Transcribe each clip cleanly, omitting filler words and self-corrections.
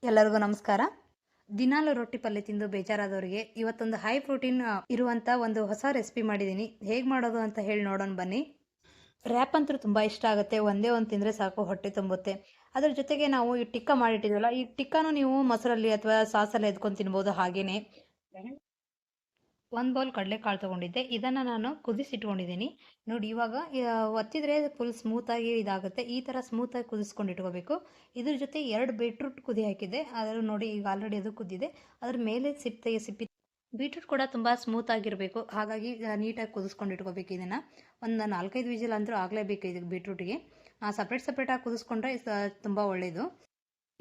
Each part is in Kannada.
ಎಲ್ಲರಿಗೂ ನಮಸ್ಕಾರ. ದಿನಾಲು ರೊಟ್ಟಿ ಪಲ್ಯ ತಿಂದು ಬೇಜಾರಾದವರಿಗೆ ಇವತ್ತೊಂದು ಹೈ ಪ್ರೋಟೀನ್ ಇರುವಂಥ ಒಂದು ಹೊಸ ರೆಸಿಪಿ ಮಾಡಿದ್ದೀನಿ. ಹೇಗೆ ಮಾಡೋದು ಅಂತ ಹೇಳಿ ನೋಡೋಣ ಬನ್ನಿ. ರ್ಯಾಪ್ ಅಂತೂ ತುಂಬ ಇಷ್ಟ ಆಗುತ್ತೆ. ಒಂದೇ ಒಂದು ತಿಂದರೆ ಸಾಕು, ಹೊಟ್ಟೆ ತುಂಬುತ್ತೆ. ಅದ್ರ ಜೊತೆಗೆ ನಾವು ಈ ಟಿಕ್ಕ ಮಾಡಿಟ್ಟಿದ್ವಲ್ಲ, ಈ ಟಿಕ್ಕಾನು ನೀವು ಮೊಸರಲ್ಲಿ ಅಥವಾ ಸಾಸಲ್ಲಿ ಎದ್ಕೊಂಡು ತಿನ್ಬೋದು. ಹಾಗೇನೆ ಒಂದು ಬೌಲ್ ಕಡಲೆಕಾಳು ತೊಗೊಂಡಿದ್ದೆ. ಇದನ್ನು ನಾನು ಕುದಿಸಿಟ್ಕೊಂಡಿದ್ದೀನಿ. ನೋಡಿ, ಇವಾಗ ಒತ್ತಿದ್ರೆ ಫುಲ್ ಸ್ಮೂತಾಗಿ ಇದಾಗುತ್ತೆ. ಈ ಥರ ಸ್ಮೂತಾಗಿ ಕುದಿಸ್ಕೊಂಡು ಇಟ್ಕೋಬೇಕು. ಇದ್ರ ಜೊತೆ 2 ಬೀಟ್ರೂಟ್ ಕುದಿ ಹಾಕಿದ್ದೆ. ಅದರ ನೋಡಿ, ಈಗ ಆಲ್ರೆಡಿ ಅದು ಕುದ್ದಿದೆ. ಅದ್ರ ಮೇಲೆ ಸಿಪ್ಪಿ ಬೀಟ್ರೂಟ್ ಕೂಡ ತುಂಬ ಸ್ಮೂತಾಗಿರಬೇಕು. ಹಾಗಾಗಿ ನೀಟಾಗಿ ಕುದಿಸ್ಕೊಂಡು ಇಟ್ಕೋಬೇಕು. ಇದನ್ನು ಒಂದು 4-5 ವಿಜಿಲ್ ಅಂದರೂ ಆಗಲೇಬೇಕು ಇದಕ್ಕೆ. ಬೀಟ್ರೂಟಿಗೆ ಸಪ್ರೇಟಾಗಿ ಕುದಿಸ್ಕೊಂಡ್ರೆ ತುಂಬ ಒಳ್ಳೆಯದು.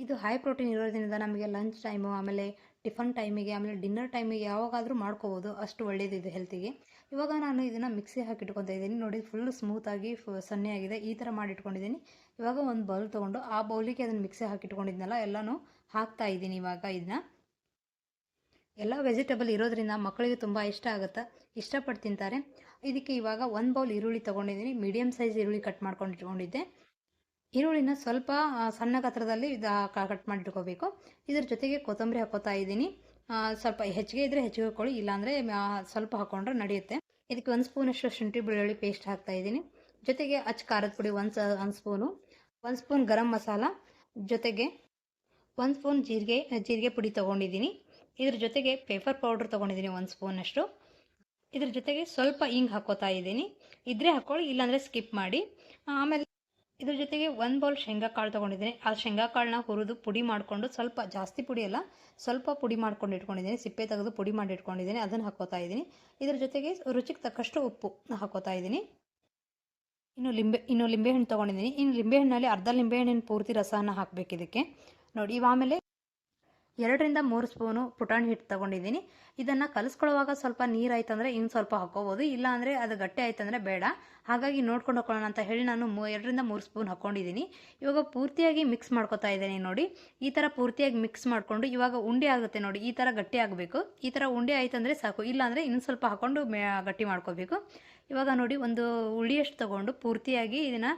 ಇದು ಹೈ ಪ್ರೋಟೀನ್ ಇರೋದ್ರಿಂದ ನಮಗೆ ಲಂಚ್ ಟೈಮು, ಆಮೇಲೆ ಟಿಫನ್ ಟೈಮಿಗೆ, ಆಮೇಲೆ ಡಿನ್ನರ್ ಟೈಮಿಗೆ ಯಾವಾಗಾದರೂ ಮಾಡ್ಕೋಬೋದು. ಅಷ್ಟು ಒಳ್ಳೆಯದು ಇದು ಹೆಲ್ತಿಗೆ. ಇವಾಗ ನಾನು ಇದನ್ನು ಮಿಕ್ಸಿ ಹಾಕಿಟ್ಕೊತಾ ಇದ್ದೀನಿ. ನೋಡಿ, ಫುಲ್ ಸ್ಮೂತಾಗಿ ಸನ್ನೆ ಆಗಿದೆ. ಈ ಥರ ಮಾಡಿಟ್ಕೊಂಡಿದ್ದೀನಿ. ಇವಾಗ ಒಂದು ಬೌಲ್ ತೊಗೊಂಡು ಆ ಬೌಲಿಗೆ ಅದನ್ನು ಮಿಕ್ಸಿ ಹಾಕಿಟ್ಕೊಂಡಿದ್ನಲ್ಲ ಎಲ್ಲನೂ ಹಾಕ್ತಾ ಇದ್ದೀನಿ. ಇವಾಗ ಇದನ್ನ ಎಲ್ಲ ವೆಜಿಟೇಬಲ್ ಇರೋದ್ರಿಂದ ಮಕ್ಕಳಿಗೆ ತುಂಬ ಇಷ್ಟ ಆಗುತ್ತೆ, ಇಷ್ಟಪಟ್ಟು ತಿಂತಾರೆ. ಇದಕ್ಕೆ ಇವಾಗ 1 ಬೌಲ್ ಈರುಳ್ಳಿ ತೊಗೊಂಡಿದ್ದೀನಿ. ಮೀಡಿಯಮ್ ಸೈಜ್ ಈರುಳ್ಳಿ ಕಟ್ ಮಾಡ್ಕೊಂಡು ಇಟ್ಕೊಂಡಿದ್ದೆ. ಈರುಳ್ಳಿನ ಸ್ವಲ್ಪ ಸಣ್ಣ ಗಾತ್ರದಲ್ಲಿ ಕಟ್ ಮಾಡಿ ಇಟ್ಕೋಬೇಕು. ಇದ್ರ ಜೊತೆಗೆ ಕೊತ್ತಂಬರಿ ಹಾಕೋತಾ ಇದ್ದೀನಿ. ಸ್ವಲ್ಪ ಹೆಚ್ಚಿಗೆ ಇದ್ದರೆ ಹೆಚ್ಚಿಗೆ ಹಾಕೊಳ್ಳಿ, ಇಲ್ಲಾಂದರೆ ಸ್ವಲ್ಪ ಹಾಕೊಂಡ್ರೆ ನಡೆಯುತ್ತೆ. ಇದಕ್ಕೆ 1 ಸ್ಪೂನಷ್ಟು ಶುಂಠಿ ಬೆಳ್ಳುಳ್ಳಿ ಪೇಸ್ಟ್ ಹಾಕ್ತಾ ಇದ್ದೀನಿ. ಜೊತೆಗೆ ಖಾರದ ಪುಡಿ 1 ಸ್ಪೂನು, 1 ಸ್ಪೂನ್ ಗರಂ ಮಸಾಲ, ಜೊತೆಗೆ 1 ಸ್ಪೂನ್ ಜೀರಿಗೆ ಪುಡಿ ತೊಗೊಂಡಿದ್ದೀನಿ. ಇದ್ರ ಜೊತೆಗೆ ಪೇಪರ್ ಪೌಡ್ರ್ ತೊಗೊಂಡಿದ್ದೀನಿ 1 ಸ್ಪೂನಷ್ಟು. ಇದ್ರ ಜೊತೆಗೆ ಸ್ವಲ್ಪ ಹಿಂಗೆ ಹಾಕೋತಾ ಇದ್ದೀನಿ. ಇದ್ರೆ ಹಾಕ್ಕೊಳ್ಳಿ, ಇಲ್ಲಾಂದರೆ ಸ್ಕಿಪ್ ಮಾಡಿ. ಆಮೇಲೆ ಇದ್ರ ಜೊತೆಗೆ 1 ಬೌಲ್ ಶೇಂಗಾ ಕಾಳು ತೊಗೊಂಡಿದ್ದೀನಿ. ಆ ಶೇಂಗಾ ಕಾಳನ್ನ ಹುರಿದು ಪುಡಿ ಮಾಡಿಕೊಂಡು, ಸ್ವಲ್ಪ ಜಾಸ್ತಿ ಪುಡಿ ಅಲ್ಲ, ಸ್ವಲ್ಪ ಪುಡಿ ಮಾಡ್ಕೊಂಡು ಇಟ್ಕೊಂಡಿದ್ದೀನಿ. ಸಿಪ್ಪೆ ತೆಗೆದು ಪುಡಿ ಮಾಡಿ ಇಟ್ಕೊಂಡಿದ್ದೀನಿ. ಅದನ್ನು ಹಾಕೋತಾ ಇದ್ದೀನಿ. ಇದ್ರ ಜೊತೆಗೆ ರುಚಿಗೆ ತಕ್ಕಷ್ಟು ಉಪ್ಪು ಹಾಕೋತಾ ಇದ್ದೀನಿ. ಇನ್ನು ಲಿಂಬೆಹಣ್ಣು ತೊಗೊಂಡಿದ್ದೀನಿ. ಇನ್ನು ಲಿಂಬೆಹಣ್ಣಲ್ಲಿ ಅರ್ಧ ಲಿಂಬೆಹಣ್ಣಿನ ಪೂರ್ತಿ ರಸನ ಹಾಕಬೇಕು ಇದಕ್ಕೆ. ನೋಡಿ, ಆಮೇಲೆ 2-3 ಸ್ಪೂನು ಪುಟಾಣಿ ಹಿಟ್ಟು ತೊಗೊಂಡಿದ್ದೀನಿ. ಇದನ್ನು ಕಲಿಸ್ಕೊಳ್ಳುವಾಗ ಸ್ವಲ್ಪ ನೀರು ಆಯ್ತಂದರೆ ಇನ್ನು ಸ್ವಲ್ಪ ಹಾಕ್ಕೋಬೋದು, ಇಲ್ಲಾಂದರೆ ಅದು ಗಟ್ಟಿ ಆಯ್ತಂದರೆ ಬೇಡ. ಹಾಗಾಗಿ ನೋಡ್ಕೊಂಡು ಹಾಕೊಳ್ಳೋಣ ಅಂತ ಹೇಳಿ ನಾನು 2-3 ಸ್ಪೂನ್ ಹಾಕ್ಕೊಂಡಿದ್ದೀನಿ. ಇವಾಗ ಪೂರ್ತಿಯಾಗಿ ಮಿಕ್ಸ್ ಮಾಡ್ಕೊತಾ ಇದ್ದೀನಿ. ನೋಡಿ, ಈ ಥರ ಪೂರ್ತಿಯಾಗಿ ಮಿಕ್ಸ್ ಮಾಡಿಕೊಂಡು ಇವಾಗ ಉಂಡೆ ಆಗುತ್ತೆ. ನೋಡಿ, ಈ ಥರ ಗಟ್ಟಿ ಆಗಬೇಕು. ಈ ಥರ ಉಂಡೆ ಆಯ್ತಂದರೆ ಸಾಕು, ಇಲ್ಲಾಂದರೆ ಇನ್ನೂ ಸ್ವಲ್ಪ ಹಾಕ್ಕೊಂಡು ಗಟ್ಟಿ ಮಾಡ್ಕೋಬೇಕು. ಇವಾಗ ನೋಡಿ, ಒಂದು ಉಳಿಯಷ್ಟು ತೊಗೊಂಡು ಪೂರ್ತಿಯಾಗಿ ಇದನ್ನು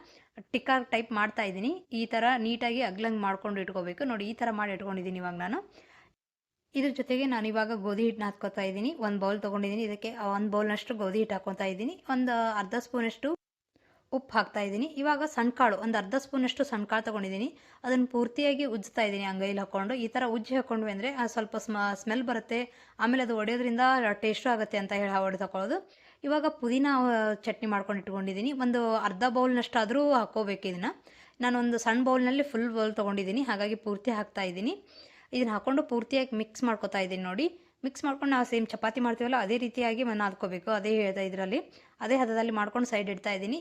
ಟಿಕ್ಕಾ ಟೈಪ್ ಮಾಡ್ತಾ ಇದ್ದೀನಿ. ಈ ಥರ ನೀಟಾಗಿ ಅಗ್ಲಂಗೆ ಮಾಡ್ಕೊಂಡು ಇಟ್ಕೋಬೇಕು. ನೋಡಿ, ಈ ಥರ ಮಾಡಿ ಇಟ್ಕೊಂಡಿದ್ದೀನಿ ಇವಾಗ ನಾನು. ಇದ್ರ ಜೊತೆಗೆ ನಾನು ಇವಾಗ ಗೋಧಿ ಹಿಟ್ಟನ್ನ ಹಾಕ್ಕೋತಾ ಇದ್ದೀನಿ. 1 ಬೌಲ್ ತೊಗೊಂಡಿದ್ದೀನಿ. ಇದಕ್ಕೆ 1 ಬೌಲ್ನಷ್ಟು ಗೋಧಿ ಹಿಟ್ಟು ಹಾಕ್ಕೊತಾ ಇದ್ದೀನಿ. ಒಂದು ಅರ್ಧ ಸ್ಪೂನಷ್ಟು ಉಪ್ಪು ಹಾಕ್ತಾ ಇದ್ದೀನಿ. ಇವಾಗ ಸಣ್ಣಕಾಳು ಒಂದು ಅರ್ಧ ಸ್ಪೂನಷ್ಟು ಸಣ್ಣಕಾಳು ತೊಗೊಂಡಿದ್ದೀನಿ. ಅದನ್ನು ಪೂರ್ತಿಯಾಗಿ ಉಜ್ಜ್ತಾ ಇದ್ದೀನಿ ಅಂಗೈಲಿ ಹಾಕ್ಕೊಂಡು. ಈ ಥರ ಉಜ್ಜಿ ಹಾಕ್ಕೊಂಡ್ವಿ ಅಂದರೆ ಸ್ವಲ್ಪ ಸ್ಮೆಲ್ ಬರುತ್ತೆ, ಆಮೇಲೆ ಅದು ಒಡೆಯೋದ್ರಿಂದ ಟೇಸ್ಟು ಆಗುತ್ತೆ ಅಂತ ಹೇಳಿ ಹೊಡೆದು ತಗೊಳ್ಳೋದು. ಇವಾಗ ಪುದೀನ ಚಟ್ನಿ ಮಾಡ್ಕೊಂಡು ಇಟ್ಕೊಂಡಿದ್ದೀನಿ. ಒಂದು ಅರ್ಧ ಬೌಲ್ನಷ್ಟು ಆದರೂ ಹಾಕ್ಕೋಬೇಕು ಇದನ್ನು. ನಾನೊಂದು ಸಣ್ಣ ಬೌಲ್ನಲ್ಲಿ ಫುಲ್ ಬೌಲ್ ತೊಗೊಂಡಿದ್ದೀನಿ, ಹಾಗಾಗಿ ಪೂರ್ತಿ ಹಾಕ್ತಾ ಇದ್ದೀನಿ. ಇದನ್ನು ಹಾಕ್ಕೊಂಡು ಪೂರ್ತಿಯಾಗಿ ಮಿಕ್ಸ್ ಮಾಡ್ಕೊತಾ ಇದ್ದೀನಿ. ನೋಡಿ, ಮಿಕ್ಸ್ ಮಾಡ್ಕೊಂಡು ನಾವು ಸೇಮ್ ಚಪಾತಿ ಮಾಡ್ತೀವಲ್ಲ ಅದೇ ರೀತಿಯಾಗಿ ನಾದ್ಕೋಬೇಕು. ಅದೇ ಹದದಲ್ಲಿ ಮಾಡ್ಕೊಂಡು ಸೈಡ್ ಇಡ್ತಾ ಇದ್ದೀನಿ.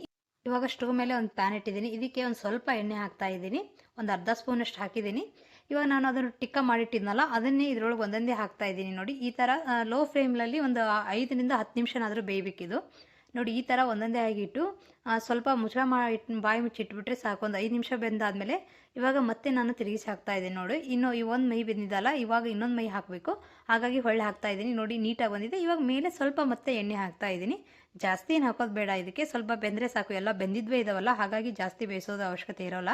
ಇವಾಗ ಸ್ಟವ್ ಮೇಲೆ ಒಂದು ಪ್ಯಾನ್ ಇಟ್ಟಿದ್ದೀನಿ. ಇದಕ್ಕೆ ಒಂದು ಸ್ವಲ್ಪ ಎಣ್ಣೆ ಹಾಕ್ತಾ ಇದ್ದೀನಿ. ಒಂದು ಅರ್ಧ ಸ್ಪೂನಷ್ಟು ಹಾಕಿದ್ದೀನಿ. ಇವಾಗ ನಾನು ಅದನ್ನು ಟಿಕ್ಕ ಮಾಡಿಟ್ಟಿದ್ನಲ್ಲ ಅದನ್ನೇ ಇದರೊಳಗೆ ಒಂದೊಂದೇ ಹಾಕ್ತಾ ಇದ್ದೀನಿ. ನೋಡಿ, ಈ ಥರ ಲೋ ಫ್ಲೇಮ್ನಲ್ಲಿ ಒಂದು 5-10 ನಿಮಿಷನಾದರೂ ಬೇಯಬೇಕಿದು. ನೋಡಿ, ಈ ಥರ ಒಂದೊಂದೇ ಆಗಿಟ್ಟು ಸ್ವಲ್ಪ ಮುಚ್ಚಳ ಬಾಯಿ ಮುಚ್ಚಿಟ್ಬಿಟ್ರೆ ಸಾಕು. ಒಂದು 5 ನಿಮಿಷ ಬೆಂದಾದಮೇಲೆ ಇವಾಗ ಮತ್ತೆ ನಾನು ತಿರುಗಿಸಿ ಹಾಕ್ತಾ ಇದ್ದೀನಿ. ನೋಡಿ, ಇನ್ನು ಈ ಒಂದು ಮೈ ಬೆಂದಿದ್ದಲ್ಲ, ಇವಾಗ ಇನ್ನೊಂದು ಮೈ ಹಾಕಬೇಕು. ಹಾಗಾಗಿ ಹೊಳ್ಳೆ ಹಾಕ್ತಾ ಇದ್ದೀನಿ. ನೋಡಿ, ನೀಟಾಗಿ ಬಂದಿದೆ. ಇವಾಗ ಮೇಲೆ ಸ್ವಲ್ಪ ಮತ್ತೆ ಎಣ್ಣೆ ಹಾಕ್ತಾ ಇದ್ದೀನಿ. ಜಾಸ್ತಿ ಏನು ಹಾಕೋದು ಬೇಡ ಇದಕ್ಕೆ, ಸ್ವಲ್ಪ ಬೆಂದರೆ ಸಾಕು. ಎಲ್ಲ ಬೆಂದಿದ್ವೇ ಇದಾವಲ್ಲ, ಹಾಗಾಗಿ ಜಾಸ್ತಿ ಬೇಯಿಸೋದು ಅವಶ್ಯಕತೆ ಇರೋಲ್ಲ.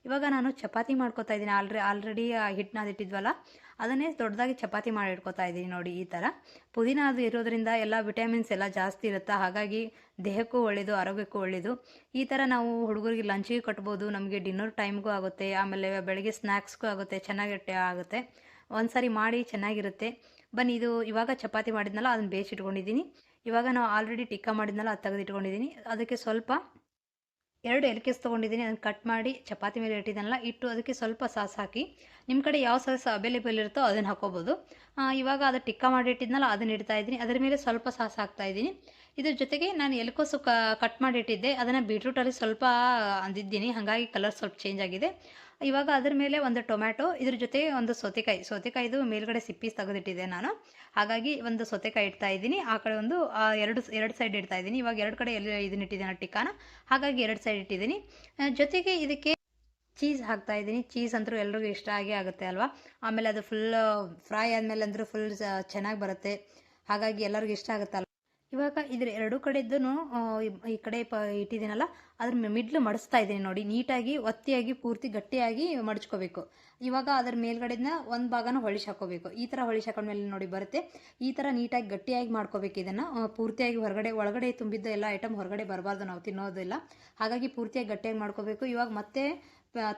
ಇವಾಗ ನಾನು ಚಪಾತಿ ಮಾಡ್ಕೊತಾ ಇದ್ದೀನಿ. ಆಲ್ರೆಡಿ ಹಿಟ್ಟನ್ನ ಇಟ್ಟಿದ್ವಲ್ಲ ಅದನ್ನೇ ದೊಡ್ಡದಾಗಿ ಚಪಾತಿ ಮಾಡಿ ಇಟ್ಕೊತಾ ಇದ್ದೀನಿ. ನೋಡಿ, ಈ ಥರ ಪುದೀನ ಅದು ಇರೋದ್ರಿಂದ ಎಲ್ಲ ವಿಟಮಿನ್ಸ್ ಎಲ್ಲ ಜಾಸ್ತಿ ಇರುತ್ತೆ. ಹಾಗಾಗಿ ದೇಹಕ್ಕೂ ಒಳ್ಳೆಯದು, ಆರೋಗ್ಯಕ್ಕೂ ಒಳ್ಳೆಯದು. ಈ ಥರ ನಾವು ಹುಡುಗರಿಗೆ ಲಂಚಿಗೆ ಕಟ್ಬೋದು, ನಮಗೆ ಡಿನ್ನರ್ ಟೈಮ್ಗೂ ಆಗುತ್ತೆ, ಆಮೇಲೆ ಬೆಳಗ್ಗೆ ಸ್ನ್ಯಾಕ್ಸ್ಗೂ ಆಗುತ್ತೆ, ಚೆನ್ನಾಗಿ ಆಗುತ್ತೆ. ಒಂದು ಸಾರಿ ಮಾಡಿ ಚೆನ್ನಾಗಿರುತ್ತೆ. ಬನ್ನಿ, ಇದು ಇವಾಗ ಚಪಾತಿ ಮಾಡಿದ್ನಲ್ಲ ಅದನ್ನು ಬೇಯಿಸಿಟ್ಕೊಂಡಿದ್ದೀನಿ. ಇವಾಗ ನಾವು ಆಲ್ರೆಡಿ ಟಿಕ್ಕ ಮಾಡಿದ್ನಲ್ಲ ಅದು ತೆಗೆದಿಟ್ಕೊಂಡಿದ್ದೀನಿ. ಅದಕ್ಕೆ ಸ್ವಲ್ಪ 2 ಏಲಕ್ಕಿಸ್ ತೊಗೊಂಡಿದ್ದೀನಿ. ಅದನ್ನು ಕಟ್ ಮಾಡಿ ಚಪಾತಿ ಮೇಲೆ ಇಟ್ಟಿದ್ದಾನಲ್ಲ ಇಟ್ಟು ಅದಕ್ಕೆ ಸ್ವಲ್ಪ ಸಾಸ್ ಹಾಕಿ, ನಿಮ್ಮ ಕಡೆ ಯಾವ ಸಾಸ್ ಅವೈಲೇಬಲ್ ಇರುತ್ತೋ ಅದನ್ನು ಹಾಕೋಬೋದು. ಇವಾಗ ಅದು ಟಿಕ್ಕ ಮಾಡಿ ಇಟ್ಟಿದ್ನಲ್ಲ ಅದನ್ನು ಇಡ್ತಾ ಇದ್ದೀನಿ. ಅದರ ಮೇಲೆ ಸ್ವಲ್ಪ ಸಾಸ್ ಹಾಕ್ತಾ ಇದ್ದೀನಿ. ಇದ್ರ ಜೊತೆಗೆ ನಾನು ಎಲೆಕೋಸು ಕಟ್ ಮಾಡಿ ಇಟ್ಟಿದ್ದೆ, ಅದನ್ನು ಬೀಟ್ರೂಟಲ್ಲಿ ಸ್ವಲ್ಪ ಅಂದಿದ್ದೀನಿ, ಹಾಗಾಗಿ ಕಲರ್ ಸ್ವಲ್ಪ ಚೇಂಜ್ ಆಗಿದೆ. ಇವಾಗ ಅದರ ಮೇಲೆ ಒಂದು ಟೊಮ್ಯಾಟೊ, ಇದ್ರ ಜೊತೆಗೆ ಒಂದು ಸೌತೆಕಾಯಿದು ಮೇಲ್ಗಡೆ ಸಿಪ್ಪಿ ತೆಗೆದಿಟ್ಟಿದ್ದೆ ನಾನು, ಹಾಗಾಗಿ ಒಂದು ಸೌತೆಕಾಯಿ ಇಡ್ತಾ ಇದ್ದೀನಿ. ಆ ಕಡೆ ಒಂದು ಎರಡು ಸೈಡ್ ಇಡ್ತಾ ಇದ್ದೀನಿ. ಇವಾಗ 2 ಕಡೆ ಇದನ್ನ ಇಟ್ಟಿದ್ದೀನಿ ಟಿಕ್ಕಾನ, ಹಾಗಾಗಿ 2 ಸೈಡ್ ಇಟ್ಟಿದ್ದೀನಿ. ಜೊತೆಗೆ ಇದಕ್ಕೆ ಚೀಸ್ ಹಾಕ್ತಾ ಇದ್ದೀನಿ. ಚೀಸ್ ಅಂತೂ ಎಲ್ರಿಗೂ ಇಷ್ಟ ಆಗುತ್ತೆ ಅಲ್ವಾ. ಆಮೇಲೆ ಅದು ಫುಲ್ ಫ್ರೈ ಆದಮೇಲೆ ಅಂದರೂ ಫುಲ್ ಚೆನ್ನಾಗಿ ಬರುತ್ತೆ, ಹಾಗಾಗಿ ಎಲ್ಲರಿಗೂ ಇಷ್ಟ ಆಗುತ್ತಲ್ಲ. ಇವಾಗ ಇದ್ರ ಎರಡು ಕಡೆದ್ದೂ ಈ ಕಡೆ ಇಟ್ಟಿದ್ದೀನಲ್ಲ ಅದ್ರ ಮಿಡ್ಲು ಮಡಿಸ್ತಾ ಇದ್ದೀನಿ ನೋಡಿ, ನೀಟಾಗಿ ಒತ್ತಿಯಾಗಿ ಪೂರ್ತಿ ಗಟ್ಟಿಯಾಗಿ ಮಡ್ಚ್ಕೋಬೇಕು. ಇವಾಗ ಅದ್ರ ಮೇಲ್ಗಡೆನ ಒಂದು ಭಾಗನ ಹೊಳಿಸಿ ಹಾಕೋಬೇಕು. ಈ ಥರ ಹೊಳಿಸಿ ಹಾಕೊಂಡ್ಮೇಲೆ ನೋಡಿ ಬರುತ್ತೆ. ಈ ಥರ ನೀಟಾಗಿ ಗಟ್ಟಿಯಾಗಿ ಮಾಡ್ಕೋಬೇಕು. ಇದನ್ನು ಪೂರ್ತಿಯಾಗಿ ಒಳಗಡೆ ತುಂಬಿದ್ದ ಎಲ್ಲ ಐಟಮ್ ಹೊರಗಡೆ ಬರಬಾರ್ದು, ನಾವು ತಿನ್ನೋದಿಲ್ಲ. ಹಾಗಾಗಿ ಪೂರ್ತಿಯಾಗಿ ಗಟ್ಟಿಯಾಗಿ ಮಾಡ್ಕೋಬೇಕು. ಇವಾಗ ಮತ್ತೆ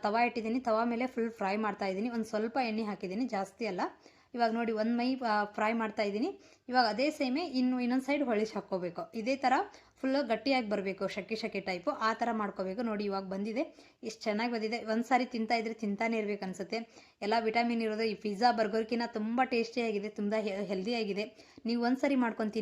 ತವಾ ಇಟ್ಟಿದ್ದೀನಿ. ತವಾ ಮೇಲೆ ಫುಲ್ ಫ್ರೈ ಮಾಡ್ತಾ ಇದ್ದೀನಿ. ಒಂದು ಸ್ವಲ್ಪ ಎಣ್ಣೆ ಹಾಕಿದ್ದೀನಿ, ಜಾಸ್ತಿ ಅಲ್ಲ. ಇವಾಗ ನೋಡಿ ಒಂದು ಮೈ ಫ್ರೈ ಮಾಡ್ತಾ ಇದ್ದೀನಿ. ಇವಾಗ ಅದೇ ಸೇಮೆ ಇನ್ನೊಂದು ಸೈಡ್ ಹೊಳಿಸಿ ಹಾಕ್ಕೋಬೇಕು. ಇದೇ ಥರ ಫುಲ್ಲು ಗಟ್ಟಿಯಾಗಿ ಬರಬೇಕು, ಶಕ್ಕೆ ಟೈಪು ಆ ಥರ ಮಾಡ್ಕೋಬೇಕು. ನೋಡಿ ಇವಾಗ ಬಂದಿದೆ, ಎಷ್ಟು ಚೆನ್ನಾಗಿ ಬಂದಿದೆ. ಒಂದು ಸಾರಿ ತಿಂತಾಯಿದ್ರೆ ತಿಂತಾನೆ ಇರ್ಬೇಕು ಅನಿಸುತ್ತೆ. ಎಲ್ಲ ವಿಟಮಿನ್ ಇರೋದು. ಈ ಪಿಜ್ಜಾ ಬರ್ಗರ್ಕಿನ್ನ ತುಂಬ ಟೇಸ್ಟಿಯಾಗಿದೆ, ತುಂಬ ಹೆಲ್ದಿಯಾಗಿದೆ. ನೀವು ಒಂದು ಸಾರಿ ಮಾಡ್ಕೊತೀನಿ.